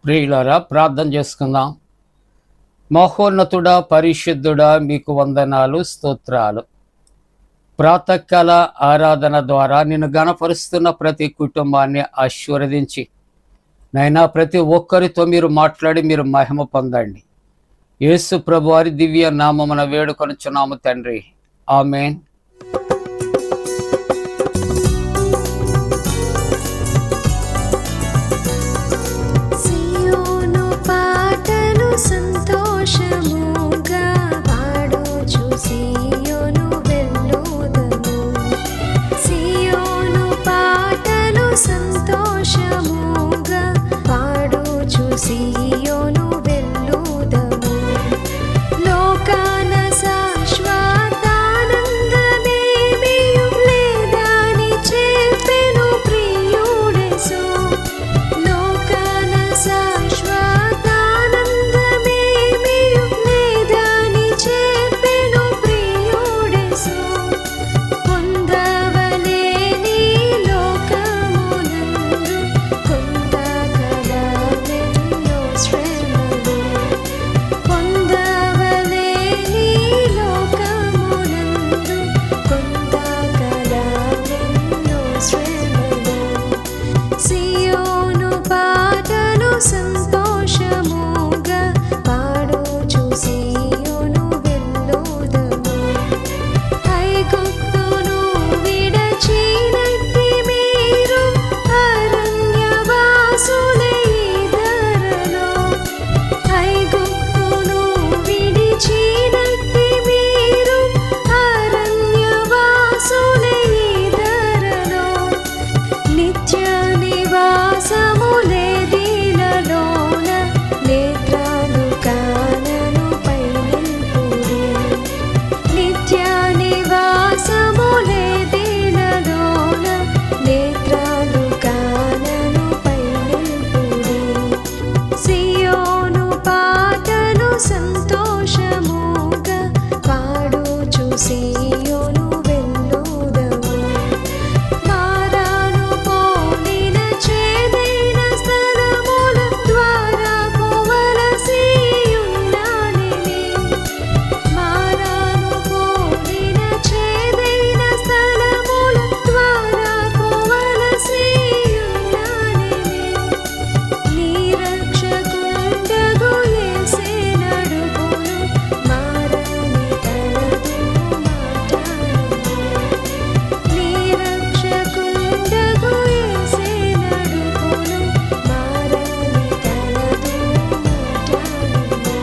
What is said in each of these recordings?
ప్రియులారా, ప్రార్థన చేసుకుందాం. మహోన్నతుడా, పరిశుద్ధుడా, మీకు వందనాలు, స్తోత్రాలు. ప్రాతకాల ఆరాధన ద్వారా నిన్ను గణపరుస్తున్న ప్రతి కుటుంబాన్ని ఆశీర్వదించి నైనా ప్రతి ఒక్కరితో మీరు మాట్లాడి మీరు మహిమ పొందండి. యేసు ప్రభు వారి దివ్య నామమున వేడుకొనుచున్నాము తండ్రి, ఆమేన్. సంతోషముగా పాడుచు సియోను వెళ్ళుదము. సియోను పాటలు సంతోషముగా పాడుచు సియోను వెళ్ళుదము. లోకాన శాశ్వతానందమేమియు లేదని చెప్పెను ప్రియుడేసు. లోకాన సంతోషముగా పాడుచు సియోను వెళ్ళుదము. ఐగుప్తును విడచినట్టి మీరు అరణ్యవాసులై ధరలో. ఐగుప్తును విడిచినట్టి మీరు అరణ్యవాసులై ధరలో. నిత్య నివాసములే నేత్రాలు కానను పైనిల్పుడి. నిత్య నివాసములే దిలలోన నేత్రాలు కానను పైనిల్పుడి. సియోను పాటలు సంతోషముగా పాడుచు సియోను వెళ్ళుదము. మారాను పోలిన చేదైన స్థలముల ద్వారా పోవలసియున్నానిని. మారాను పోలిన చేదైన స్థలముల ద్వారా పోవలసియున్నానిని. నీ రక్షకుండగు యేసే నడుపును. మారని తనదు మాటాడును. నీ రక్షకుండగు యేసే నడుపును. మారని తనదు మాటాడును.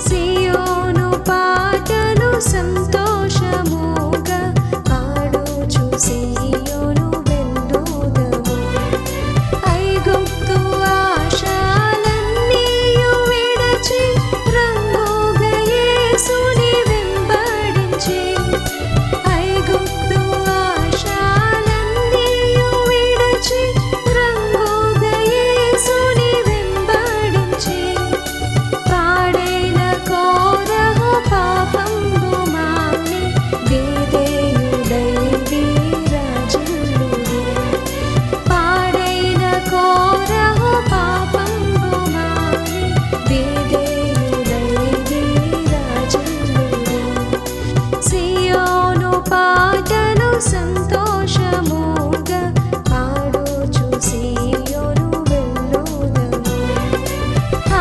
సియోను పాటలు సంతోషముగా పాడుచు సియోను వెళ్ళుదము. ఐగుప్తు ఆశలన్నీయు విడచి రంగుగా యేసుని వెంబడించి. ఐగుప్తు ఆశలన్నీయు విడచి రంగుగా యేసుని వెంబడించి. పాడైన కోరహు పాపంబు మాని విధేయుడై వీరాజులుడి. పాడైన కోరహు పాపంబు మాని విధేయుడై వీరాజులుడి. సియోను పాటలు సంతోషముగా పాడుచు సియోను వెళ్ళుదము.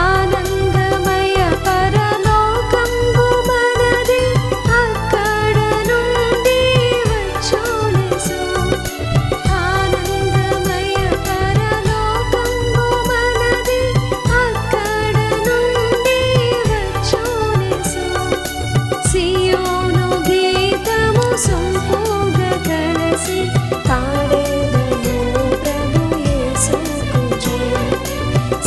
ఆనందమయ పరలోకంబు మనది, అక్కడ నుండి వచ్చునేసు. ఆనందమయ పరలోకంబు మనది, అక్కడ నుండి వచ్చునేసు. సియోను గీతము సొంపుగా కలిసి పాడేదము ప్రభు యేసుకు జయ.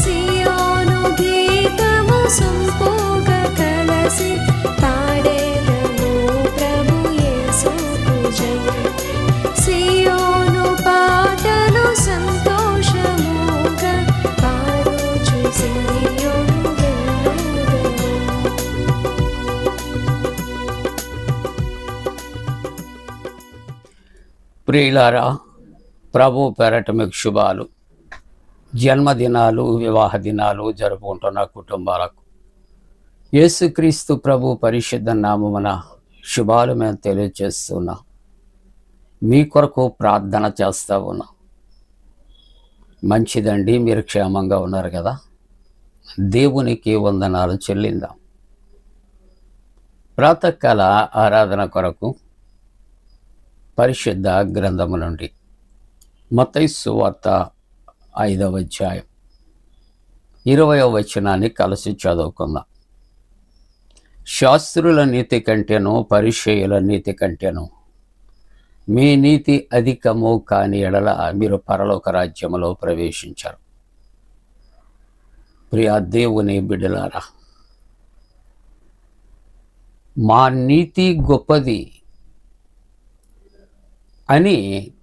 సియోను గీతము సొంపుగా కలిసి పాడేదము ప్రభు యేసుకు జయ. సియోను పాటలు సంతోషముగా పాడుచు సియోను వెళ్ళుదము. ప్రియులారా, ప్రభు పేరట మీకు శుభాలు. జన్మదినాలు, వివాహ దినాలు జరుపుకుంటున్న కుటుంబాలకు యేసుక్రీస్తు ప్రభు పరిశుద్ధ నామమున శుభాలు మేము తెలియజేస్తున్నాం. మీ కొరకు ప్రార్థన చేస్తూ ఉన్నాం. మంచిదండి, మీరు క్షేమంగా ఉన్నారు కదా. దేవునికి వందనాలు చెల్లిందాం. ప్రాతకాల ఆరాధన కొరకు పరిశుద్ధ గ్రంథము నుండి మత్తయి సువార్త 5వ అధ్యాయం 20వ వచనాన్ని కలిసి చదువుకుందాం. శాస్త్రుల నీతి కంటేను పరిసయ్యుల నీతి కంటేను మీ నీతి అధికము కాని ఎడల మీరు పరలోక రాజ్యములో ప్రవేశించారు. ప్రియ దేవుని బిడ్డలారా, మా నీతి గొప్పది అని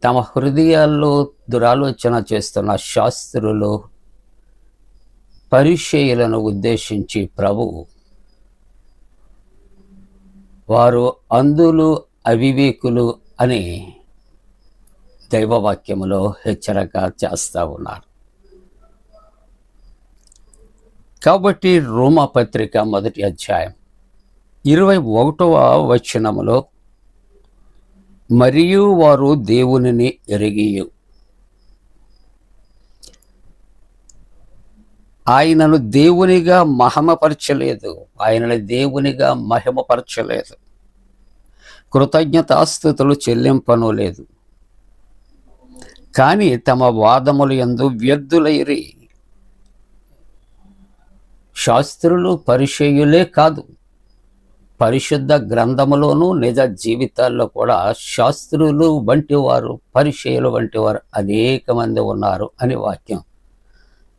తమ హృదయాల్లో దురాలోచన చేస్తున్న శాస్త్రులు పరిసయ్యులను ఉద్దేశించి ప్రభువు వారు అంధులు, అవివేకులు అని దైవవాక్యములో హెచ్చరిక చేస్తూ ఉన్నారు. కాబట్టి రోమాపత్రిక 1వ అధ్యాయం 21వ వచనములో మరియు వారు దేవునిని ఎరిగియు ఆయనను దేవునిగా మహిమపరచలేదు, ఆయనను దేవునిగా మహిమపరచలేదు, కృతజ్ఞతాస్తుతులు చెల్లింపను లేదు, కానీ తమ వాదములు యందు వ్యర్థులైరి. శాస్త్రులు పరిసయ్యులే కాదు, పరిశుద్ధ గ్రంథములోను నిజ జీవితాల్లో కూడా శాస్త్రులు వంటి వారు, పరిసయ్యులు వంటి వారు అనేక మంది ఉన్నారు అని వాక్యం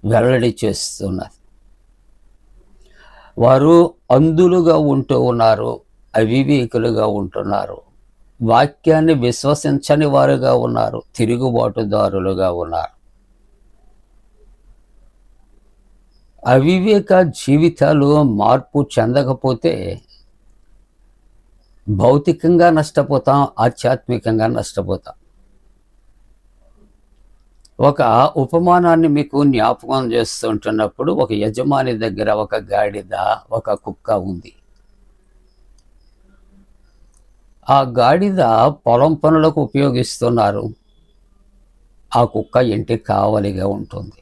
వెల్లడి చేస్తున్నారు. వారు అంధులుగా ఉంటూ ఉన్నారు, అవివేకులుగా ఉంటున్నారు, వాక్యాన్ని విశ్వసించని వారుగా ఉన్నారు, తిరుగుబాటుదారులుగా ఉన్నారు. అవివేక జీవితాలు మార్పు చెందకపోతే భౌతికంగా నష్టపోతాం, ఆధ్యాత్మికంగా నష్టపోతాం. ఒక ఉపమానాన్ని మీకు జ్ఞాపకం చేస్తుంటున్నప్పుడు, ఒక యజమాని దగ్గర ఒక గాడిద, ఒక కుక్క ఉంది. ఆ గాడిద పొలం పనులకు ఉపయోగిస్తున్నారు, ఆ కుక్క ఇంటికి కావలిగా ఉంటుంది.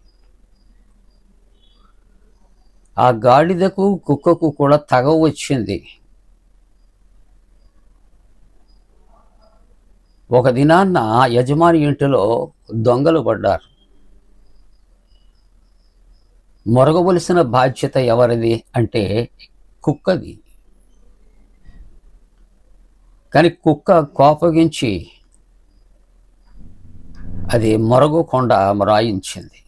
ఆ గాడిదకు కుక్కకు కూడా తగవ వచ్చింది. ఒక దినాన్న యజమాని ఇంటిలో దొంగలు పడ్డారు. మొరగవలసిన బాధ్యత ఎవరిది అంటే కుక్కది. కానీ కుక్క కోపగించి అది మొరగకుండా మొరాయించింది.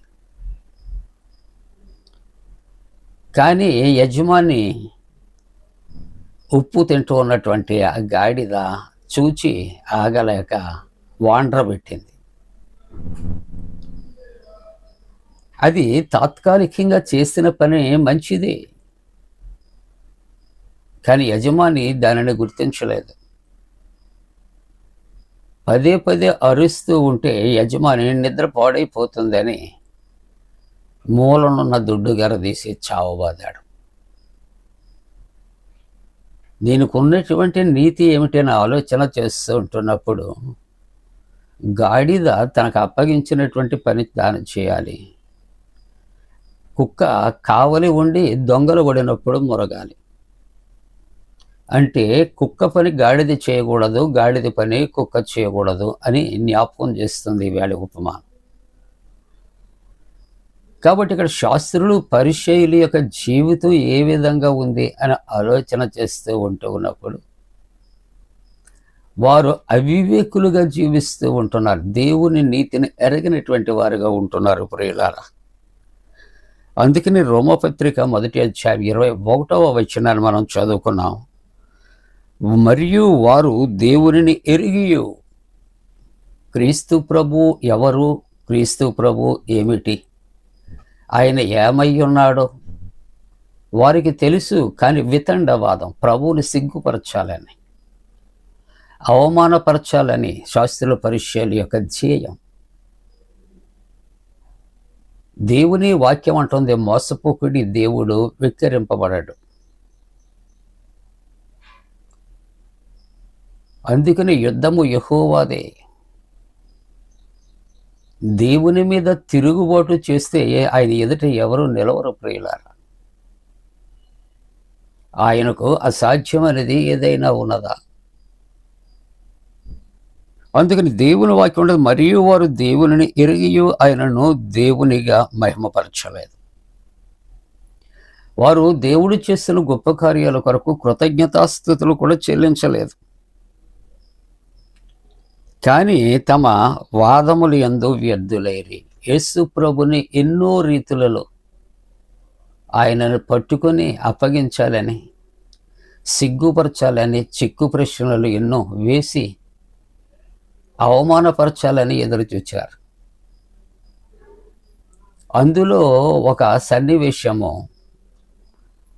కానీ యజమాని ఉప్పు తింటూ ఉన్నటువంటి ఆ గాడిద చూచి ఆగలేక వాండ్ర పెట్టింది. అది తాత్కాలికంగా చేసిన పని మంచిది, కానీ యజమాని దానిని గుర్తించలేదు. పదే పదే అరుస్తూ ఉంటే యజమాని నిద్ర పాడైపోతుందని మూలనున్న దుడ్డు గరదీసి చావబాదాడు. దీనికి ఉన్నటువంటి నీతి ఏమిటని ఆలోచన చేస్తూ ఉంటున్నప్పుడు, గాడిద తనకు అప్పగించినటువంటి పని తాను చేయాలి. కుక్క కావలి ఉండి దొంగలు పడినప్పుడు మురగాలి. అంటే కుక్క పని గాడిద చేయకూడదు, గాడిద పని కుక్క చేయకూడదు అని జ్ఞాపకం చేస్తుంది ఈవేళ ఉపమానం. కాబట్టి ఇక్కడ శాస్త్రులు పరిసయ్యుల యొక్క జీవితం ఏ విధంగా ఉంది అని ఆలోచన చేస్తూ ఉన్నప్పుడు, వారు అవివేకులుగా జీవిస్తూ ఉంటున్నారు, దేవుని నీతిని ఎరగినటువంటి వారుగా ఉంటున్నారు ప్రియులారా. అందుకని రోమపత్రిక 1వ అధ్యాయం 21వ వచనాన్ని మనం చదువుకున్నాం. మరియు వారు దేవునిని ఎరిగియు. క్రీస్తు ప్రభు ఎవరు, క్రీస్తు ప్రభు ఏమిటి, ఆయన ఏమై ఉన్నాడో వారికి తెలుసు. కానీ వితండవాదం, ప్రభువుని సిగ్గుపరచాలని, అవమానపరచాలని శాస్త్రుల పరిచయాల యొక్క ధ్యేయం. దేవుని వాక్యం అంటుంది, మోసపోకుడి దేవుడు వెక్కిరింపబడడు. అందుకని యుద్ధము యెహోవాదే. దేవుని మీద తిరుగుబాటు చేస్తే ఆయన ఎదుట ఎవరు నిలవరు ప్రియులారా. ఆయనకు అసాధ్యమనేది ఏదైనా ఉన్నదా? అందుకని దేవుని వాక్యం ఉండదు, మరియు వారు దేవునిని ఎరిగియు ఆయనను దేవునిగా మహిమపరచలేదు. వారు దేవుడు చేసిన గొప్ప కార్యాల కొరకు కృతజ్ఞతాస్తుతులు కూడా చెల్లించలేదు. కానీ తమ వాదములు యందు వ్యర్థులైరి. యేసు ప్రభుని ఎన్నో రీతులలో ఆయనను పట్టుకొని అప్పగించాలని, సిగ్గుపరచాలని, చిక్కు ప్రశ్నలు ఎన్నో వేసి అవమానపరచాలని ఎదురు చూచారు. అందులో ఒక సన్నివేశము,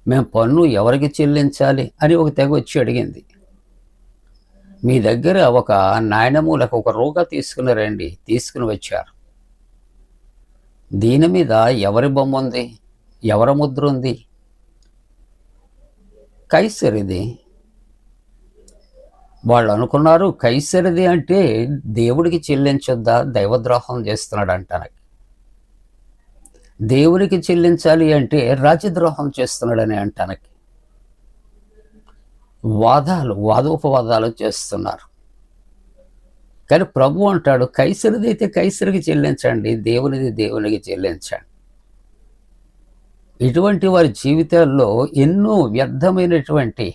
మేము పన్ను ఎవరికి చెల్లించాలి అని ఒక తెగ వచ్చి అడిగింది. మీ దగ్గర ఒక నాణెము లేక ఒక రూక తీసుకుని రండి. తీసుకుని వచ్చారు. దీని మీద ఎవరి బొమ్మ ఉంది, ఎవరి ముద్ర ఉంది? కైసరిది. వాళ్ళు అనుకున్నారు కైసరిది అంటే దేవుడికి చెల్లించొద్దా, దైవద్రోహం చేస్తున్నాడు అంటానికి. దేవునికి చెల్లించాలి అంటే రాజద్రోహం చేస్తున్నాడని అంటానికి వాదోపవాదాలు చేస్తున్నారు. కానీ ప్రభు అంటాడు, కైసరిది అయితే కైసరికి చెల్లించండి, దేవునిది దేవునికి చెల్లించండి. ఇటువంటి వారి జీవితాల్లో ఎన్నో వ్యర్థమైనటువంటి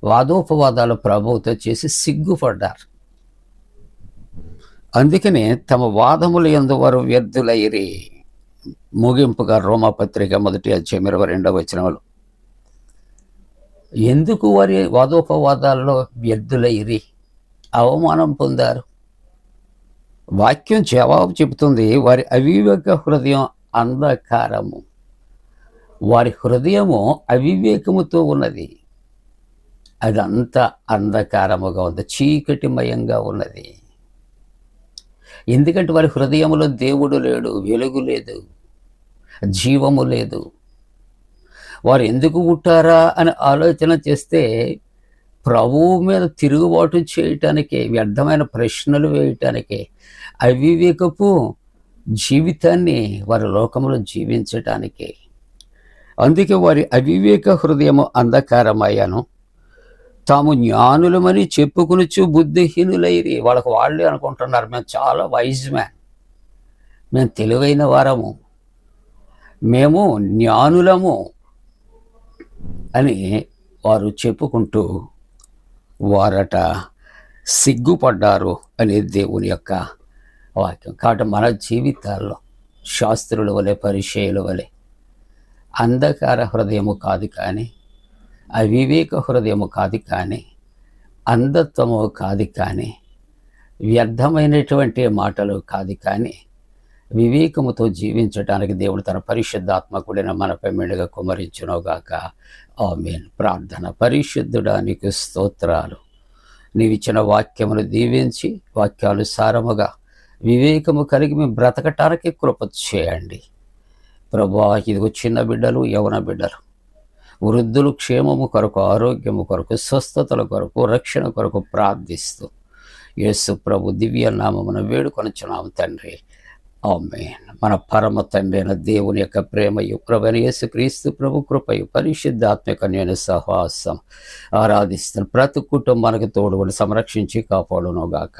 వాదోపవాదాలు ప్రభువుతో చేసి సిగ్గుపడ్డారు. అందుకనే తమ వాదముల యందు వారు వ్యర్థులైరి. ముగింపుగా రోమాపత్రిక 1:22 ఎందుకు వారి వాదోపవాదాల్లో వ్యర్థులైరి, అవమానం పొందారు? వాక్యం జవాబు చెబుతుంది, వారి అవివేక హృదయం అంధకారము. వారి హృదయము అవివేకముతో ఉన్నది. అదంతా అంధకారముగా ఉంది, చీకటిమయంగా ఉన్నది. ఎందుకంటే వారి హృదయంలో దేవుడు లేడు, వెలుగు లేదు, జీవము లేదు. వారు ఎందుకు పుట్టారా అని ఆలోచన చేస్తే ప్రభువు మీద తిరుగుబాటు చేయటానికే, వ్యర్థమైన ప్రశ్నలు వేయటానికే, అవివేకపు జీవితాన్ని వారి లోకంలో జీవించటానికే. అందుకే వారి అవివేక హృదయము అంధకారమయ్యాను, తాము జ్ఞానులమని చెప్పుకొనుచు బుద్ధిహీనులైరి. వాళ్ళే అనుకుంటున్నారు, మేము చాలా వైజ్ మ్యాన్, మేము తెలివైన వారము, మేము జ్ఞానులము అని వారు చెప్పుకుంటూ వారట సిగ్గుపడ్డారు అనేది దేవుని యొక్క వాక్యం. కాబట్టి మన జీవితాల్లో శాస్త్రుల వలె, పరిచయుల వలె అంధకార హృదయము కాదు, కానీ అవివేక హృదయము కాదు, కానీ అంధత్వము కాదు, కానీ వ్యర్థమైనటువంటి మాటలు కాదు, కానీ వివేకముతో జీవించడానికి దేవుడు తన పరిశుద్ధాత్మ కూడిన మనపై మెండుగా కుమరించునుగాక. ఆమేన్. ప్రార్థన. పరిశుద్ధుడా, నీకు స్తోత్రాలు. నీవిచ్చిన వాక్యమును దీవించి వాక్యానుసారముగా వివేకము కలిగి మేము బ్రతకటానికి కృప చేయండి ప్రభువా. ఇదిగో చిన్న బిడ్డలు, యవన బిడ్డలు, వృద్ధులు క్షేమము కొరకు, ఆరోగ్యము కొరకు, స్వస్థతల కొరకు, రక్షణ కొరకు ప్రార్థిస్తూ యేసు ప్రభు దివ్య నామమున వేడుకొనుచున్నాము తండ్రి. ఆమేన్. మన పరమ తండ్రి అయిన దేవుని యొక్క ప్రేమయు, ప్రభువైన యేసు క్రీస్తు ప్రభు కృపయు, పరిశుద్ధాత్మక నేను సహవాసం ఆరాధిస్తున్న ప్రతి కుటుంబానికి తోడుకొని సంరక్షించి కాపాడునుగాక.